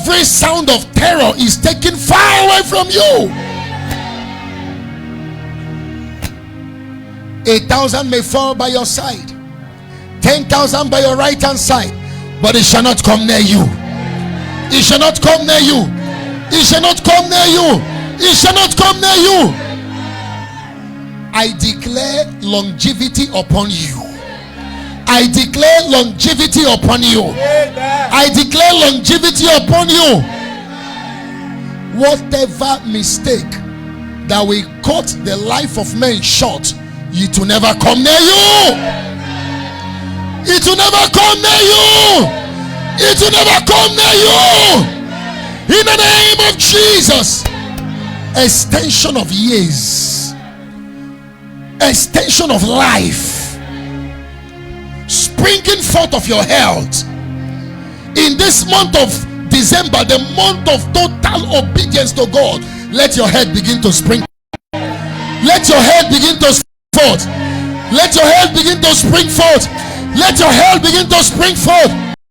Every sound of terror is taken far away from you. 1,000 may fall by your side, 10,000 by your right hand side, but it shall not come near you. It shall not come near you. It shall not come near you. It shall not come near you. I declare longevity upon you. I declare longevity upon you. I declare longevity upon you. Whatever mistake that will cut the life of men short, it will never come near you. It will never come near you. It will never come near you. In the name of Jesus. Extension of years, extension of life, springing forth of your health in this month of December, the month of total obedience to God. Let your head begin to spring. Let your head begin to spring forth. Let your head begin to spring forth. Let your head begin to spring forth.